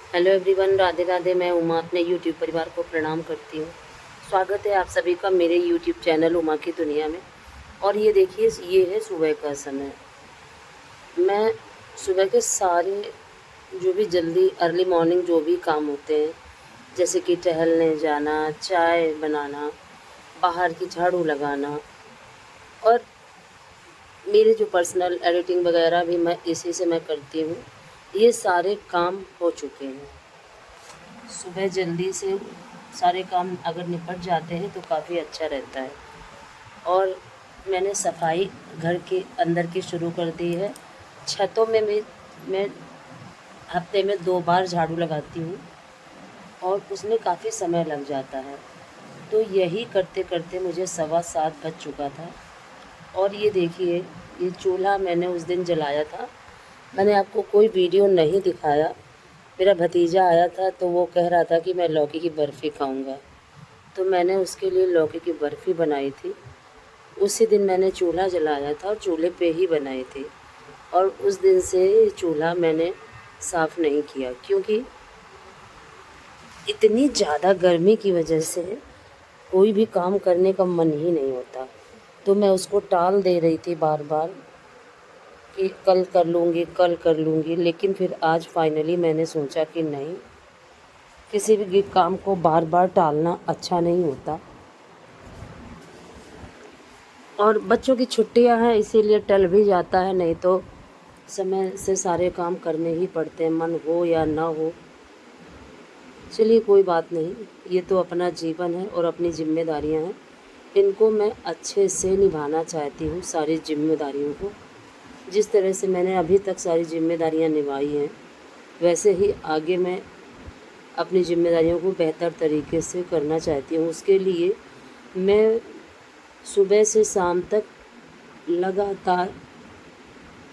Hello everyone, Radhe Radhe. मैं उमा अपने YouTube परिवार को प्रणाम करती हूँ। स्वागत है आप सभी का मेरे यूट्यूब चैनल उमा की दुनिया में। और ये देखिए, ये है सुबह का समय। मैं सुबह के सारे जो भी जल्दी अर्ली मॉर्निंग जो भी काम होते हैं, जैसे कि टहलने जाना, चाय बनाना, बाहर की झाड़ू लगाना, और मेरे जो पर्सनल एडिटिंग वगैरह भी मैं इसी से मैं करती हूँ, ये सारे काम हो चुके हैं। सुबह जल्दी से सारे काम अगर निपट जाते हैं तो काफ़ी अच्छा रहता है। और मैंने सफाई घर के अंदर की शुरू कर दी है। छतों में मैं हफ्ते में 2 बार झाड़ू लगाती हूँ और उसमें काफ़ी समय लग जाता है। तो यही करते करते मुझे 7:15 बज चुका था। और ये देखिए, ये चूल्हा मैंने उस दिन जलाया था। मैंने आपको कोई वीडियो नहीं दिखाया। मेरा भतीजा आया था तो वो कह रहा था कि मैं लौकी की बर्फ़ी खाऊंगा, तो मैंने उसके लिए लौकी की बर्फ़ी बनाई थी। उसी दिन मैंने चूल्हा जलाया था और चूल्हे पे ही बनाई थी। और उस दिन से चूल्हा मैंने साफ़ नहीं किया, क्योंकि इतनी ज़्यादा गर्मी की वजह से कोई भी काम करने का मन ही नहीं होता। तो मैं उसको टाल दे रही थी बार बार कि कल कर लूँगी, कल कर लूँगी। लेकिन फिर आज फाइनली मैंने सोचा कि नहीं, किसी भी काम को बार बार टालना अच्छा नहीं होता। और बच्चों की छुट्टियां हैं इसीलिए टल भी जाता है, नहीं तो समय से सारे काम करने ही पड़ते हैं, मन हो या ना हो। चलिए, कोई बात नहीं, ये तो अपना जीवन है और अपनी जिम्मेदारियां हैं। इनको मैं अच्छे से निभाना चाहती हूँ, सारी जिम्मेदारियों को। जिस तरह से मैंने अभी तक सारी जिम्मेदारियां निभाई हैं, वैसे ही आगे मैं अपनी जिम्मेदारियों को बेहतर तरीके से करना चाहती हूँ। उसके लिए मैं सुबह से शाम तक लगातार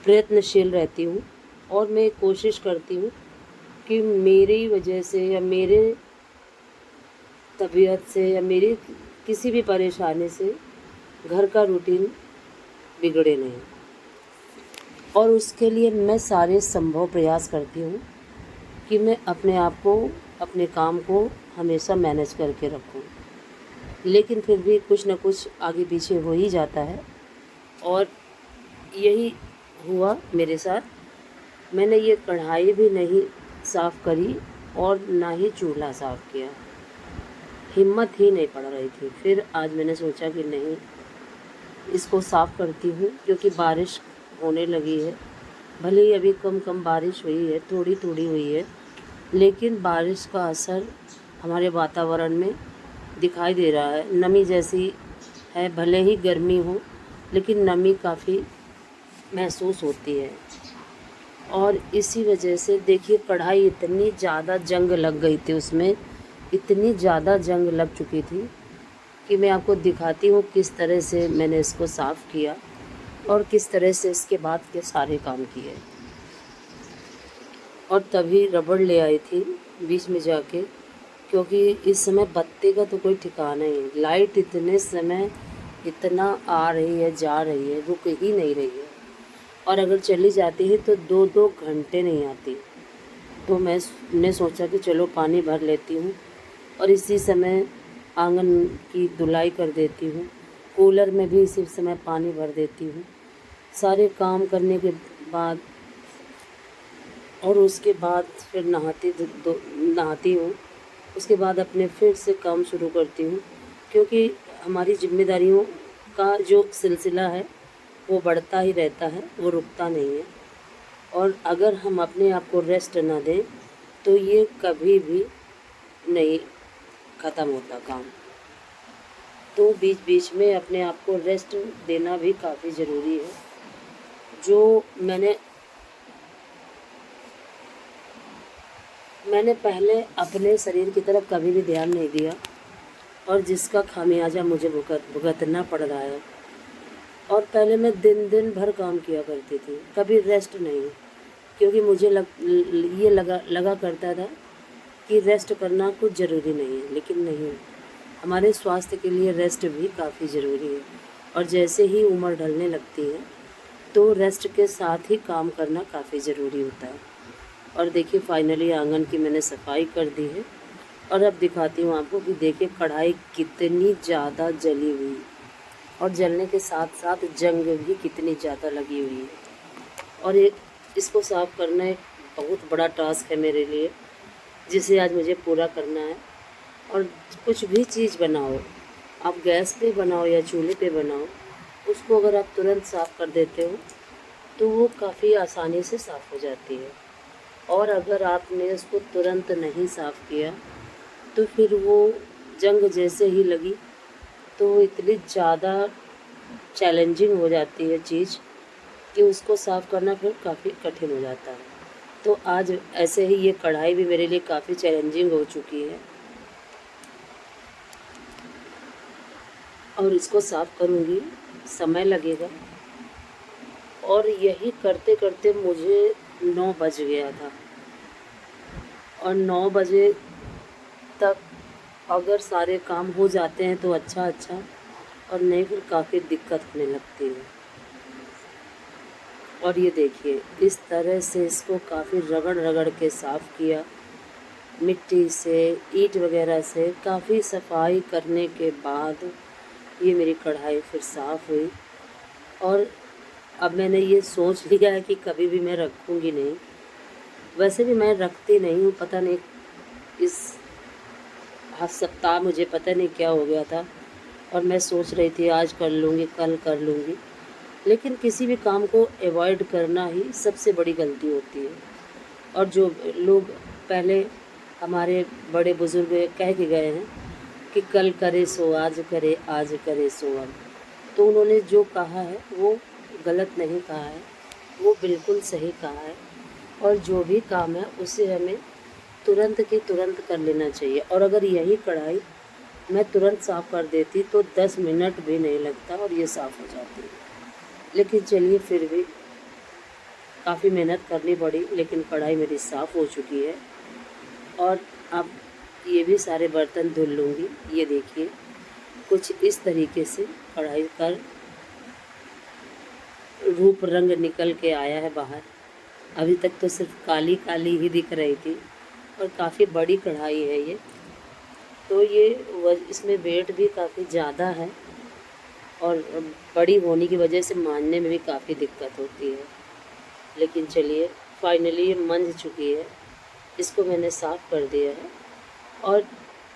प्रयत्नशील रहती हूँ। और मैं कोशिश करती हूँ कि मेरी वजह से या मेरे तबीयत से या मेरी किसी भी परेशानी से घर का रूटीन बिगड़े नहीं। और उसके लिए मैं सारे संभव प्रयास करती हूँ कि मैं अपने आप को, अपने काम को हमेशा मैनेज करके रखूँ। लेकिन फिर भी कुछ न कुछ आगे पीछे हो ही जाता है। और यही हुआ मेरे साथ। मैंने ये कढ़ाई भी नहीं साफ़ करी और ना ही चूल्हा साफ़ किया। हिम्मत ही नहीं पड़ रही थी। फिर आज मैंने सोचा कि नहीं, इसको साफ़ करती हूँ, क्योंकि बारिश होने लगी है। भले ही अभी कम कम बारिश हुई है, थोड़ी थोड़ी हुई है, लेकिन बारिश का असर हमारे वातावरण में दिखाई दे रहा है। नमी जैसी है, भले ही गर्मी हो लेकिन नमी काफ़ी महसूस होती है। और इसी वजह से देखिए, कढ़ाई इतनी ज़्यादा जंग लग गई थी, उसमें इतनी ज़्यादा जंग लग चुकी थी कि मैं आपको दिखाती हूँ किस तरह से मैंने इसको साफ़ किया और किस तरह से इसके बाद के सारे काम किए। और तभी रबड़ ले आई थी बीच में जाके, क्योंकि इस समय बत्ती का तो कोई ठिकाना ही नहीं। लाइट इतने समय इतना आ रही है, जा रही है, रुक ही नहीं रही है। और अगर चली जाती है तो 2-2 घंटे नहीं आती। तो मैंने सोचा कि चलो पानी भर लेती हूँ और इसी समय आंगन की धुलाई कर देती हूँ। कूलर में भी इसी समय पानी भर देती हूँ। सारे काम करने के बाद और उसके बाद फिर नहाती हूँ। उसके बाद अपने फिर से काम शुरू करती हूँ, क्योंकि हमारी जिम्मेदारियों का जो सिलसिला है वो बढ़ता ही रहता है, वो रुकता नहीं है। और अगर हम अपने आप को रेस्ट ना दें तो ये कभी भी नहीं ख़त्म होता काम। तो बीच बीच में अपने आप को रेस्ट देना भी काफ़ी ज़रूरी है। जो मैंने पहले अपने शरीर की तरफ कभी भी ध्यान नहीं दिया, और जिसका खामियाजा मुझे भुगतना पड़ रहा है। और पहले मैं दिन दिन भर काम किया करती थी, कभी रेस्ट नहीं, क्योंकि मुझे ये लगा करता था कि रेस्ट करना कुछ ज़रूरी नहीं है। लेकिन नहीं, हमारे स्वास्थ्य के लिए रेस्ट भी काफ़ी ज़रूरी है। और जैसे ही उम्र ढलने लगती है तो रेस्ट के साथ ही काम करना काफ़ी ज़रूरी होता है। और देखिए फाइनली आंगन की मैंने सफाई कर दी है। और अब दिखाती हूँ आपको कि देखिए कढ़ाई कितनी ज़्यादा जली हुई, और जलने के साथ साथ जंग भी कितनी ज़्यादा लगी हुई है। और ये इसको साफ़ करना एक बहुत बड़ा टास्क है मेरे लिए, जिसे आज मुझे पूरा करना है। और कुछ भी चीज़ बनाओ, आप गैस पे बनाओ या चूल्हे पे बनाओ, उसको अगर आप तुरंत साफ़ कर देते हो तो वो काफ़ी आसानी से साफ़ हो जाती है। और अगर आपने उसको तुरंत नहीं साफ़ किया तो फिर वो जंग जैसे ही लगी तो वो इतनी ज़्यादा चैलेंजिंग हो जाती है चीज़ कि उसको साफ़ करना फिर काफ़ी कठिन हो जाता है। तो आज ऐसे ही ये कढ़ाई भी मेरे लिए काफ़ी चैलेंजिंग हो चुकी है, और इसको साफ़ करूँगी, समय लगेगा। और यही करते करते मुझे 9 बज गया था, और 9 बजे तक अगर सारे काम हो जाते हैं तो अच्छा, और नहीं फिर काफ़ी दिक्कत होने लगती है। और ये देखिए इस तरह से इसको काफ़ी रगड़ रगड़ के साफ़ किया, मिट्टी से, ईंट वगैरह से काफ़ी सफाई करने के बाद ये मेरी कढ़ाई फिर साफ़ हुई। और अब मैंने ये सोच लिया है कि कभी भी मैं रखूँगी नहीं। वैसे भी मैं रखती नहीं हूँ, पता नहीं इस सप्ताह मुझे पता नहीं क्या हो गया था, और मैं सोच रही थी आज कर लूँगी, कल कर लूँगी, लेकिन किसी भी काम को अवॉइड करना ही सबसे बड़ी गलती होती है। और जो लोग पहले हमारे बड़े बुज़ुर्ग कह के गए हैं कि कल करे सो आज करे, आज करे सो अब, तो उन्होंने जो कहा है वो गलत नहीं कहा है, वो बिल्कुल सही कहा है। और जो भी काम है उसे हमें तुरंत की तुरंत कर लेना चाहिए। और अगर यही कढ़ाई मैं तुरंत साफ़ कर देती तो 10 मिनट भी नहीं लगता और ये साफ़ हो जाती। लेकिन चलिए फिर भी काफ़ी मेहनत करनी पड़ी, लेकिन कढ़ाई मेरी साफ़ हो चुकी है। और अब ये भी सारे बर्तन धुल लूँगी। ये देखिए कुछ इस तरीके से कढ़ाई का रूप रंग निकल के आया है बाहर। अभी तक तो सिर्फ काली काली ही दिख रही थी, और काफ़ी बड़ी कढ़ाई है ये, तो ये इसमें वेट भी काफ़ी ज़्यादा है, और बड़ी होने की वजह से मांजने में भी काफ़ी दिक्कत होती है। लेकिन चलिए फाइनली ये मंज चुकी है, इसको मैंने साफ़ कर दिया है। और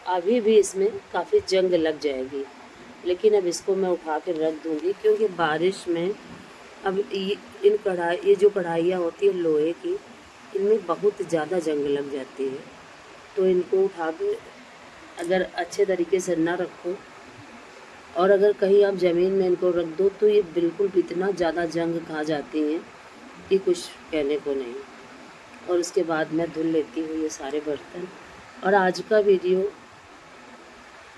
अभी भी इसमें काफ़ी जंग लग जाएगी, लेकिन अब इसको मैं उठा के रख दूँगी, क्योंकि बारिश में अब ये जो कढ़ाइयाँ होती है लोहे की, इनमें बहुत ज़्यादा जंग लग जाती है। तो इनको उठा के अगर अच्छे तरीके से ना रखो, और अगर कहीं आप ज़मीन में इनको रख दो तो ये बिल्कुल इतना ज़्यादा जंग खा जाती हैं कि कुछ कहने को नहीं। और उसके बाद मैं धुल लेती हूँ ये सारे बर्तन। और आज का वीडियो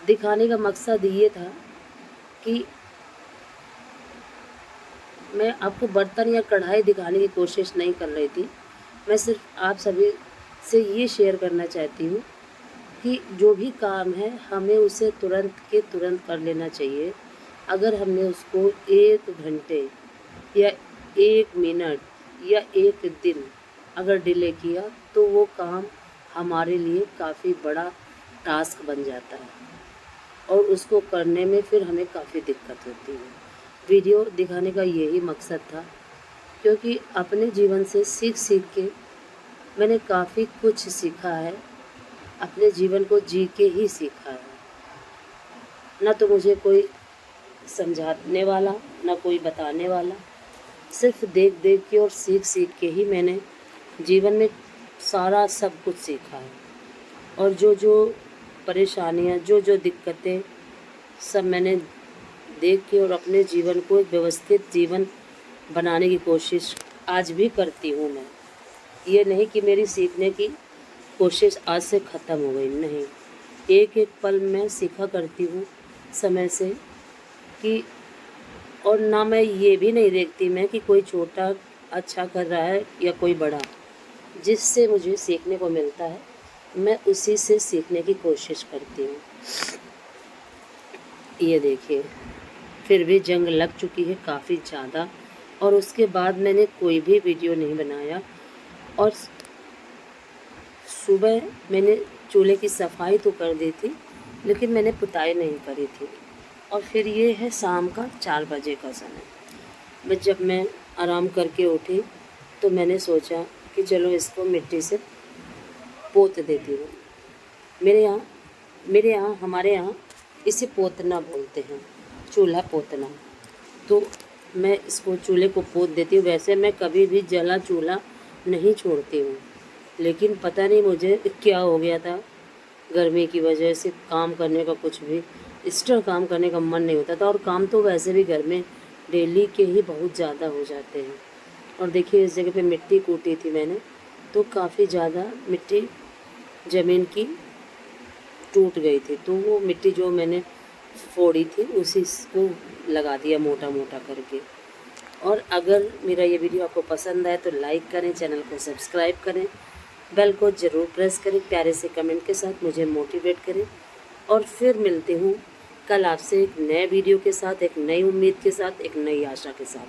दिखाने का मकसद ये था कि मैं आपको बर्तन या कढ़ाई दिखाने की कोशिश नहीं कर रही थी, मैं सिर्फ आप सभी से ये शेयर करना चाहती हूँ कि जो भी काम है हमें उसे तुरंत के तुरंत कर लेना चाहिए। अगर हमने उसको 1 घंटे या 1 मिनट या 1 दिन अगर डिले किया तो वो काम हमारे लिए काफ़ी बड़ा टास्क बन जाता है, और उसको करने में फिर हमें काफ़ी दिक्कत होती है। वीडियो दिखाने का यही मकसद था, क्योंकि अपने जीवन से सीख सीख के मैंने काफ़ी कुछ सीखा है, अपने जीवन को जी के ही सीखा है। ना तो मुझे कोई समझाने वाला, ना कोई बताने वाला, सिर्फ देख देख के और सीख सीख के ही मैंने जीवन में सारा सब कुछ सीखा है। और जो जो परेशानियाँ, जो जो दिक्कतें, सब मैंने देख के और अपने जीवन को एक व्यवस्थित जीवन बनाने की कोशिश आज भी करती हूँ मैं। ये नहीं कि मेरी सीखने की कोशिश आज से ख़त्म हो गई, नहीं। एक एक पल मैं सीखा करती हूँ समय से कि, और ना मैं ये भी नहीं देखती मैं कि कोई छोटा अच्छा कर रहा है या कोई बड़ा, जिससे मुझे सीखने को मिलता है मैं उसी से सीखने की कोशिश करती हूँ। ये देखिए फिर भी जंग लग चुकी है काफ़ी ज़्यादा, और उसके बाद मैंने कोई भी वीडियो नहीं बनाया। और सुबह मैंने चूल्हे की सफाई तो कर दी थी, लेकिन मैंने पुताई नहीं करी थी। और फिर ये है शाम का 4 बजे का समय। जब मैं आराम करके उठी तो मैंने सोचा कि चलो इसको मिट्टी से पोत देती हूँ। हमारे यहाँ इसे पोतना बोलते हैं, चूल्हा पोतना। तो मैं इसको चूल्हे को पोत देती हूँ। वैसे मैं कभी भी जला चूल्हा नहीं छोड़ती हूँ, लेकिन पता नहीं मुझे क्या हो गया था, गर्मी की वजह से काम करने का कुछ भी एक्स्ट्रा काम करने का मन नहीं होता था। और काम तो वैसे भी घर में डेली के ही बहुत ज़्यादा हो जाते हैं। और देखिए इस जगह पे मिट्टी कूटी थी मैंने, तो काफ़ी ज़्यादा मिट्टी ज़मीन की टूट गई थी। तो वो मिट्टी जो मैंने फोड़ी थी उसी को लगा दिया मोटा मोटा करके। और अगर मेरा ये वीडियो आपको पसंद आए तो लाइक करें, चैनल को सब्सक्राइब करें, बेल को ज़रूर प्रेस करें, प्यारे से कमेंट के साथ मुझे मोटिवेट करें। और फिर मिलती हूँ कल आपसे एक नए वीडियो के साथ, एक नई उम्मीद के साथ, एक नई आशा के साथ।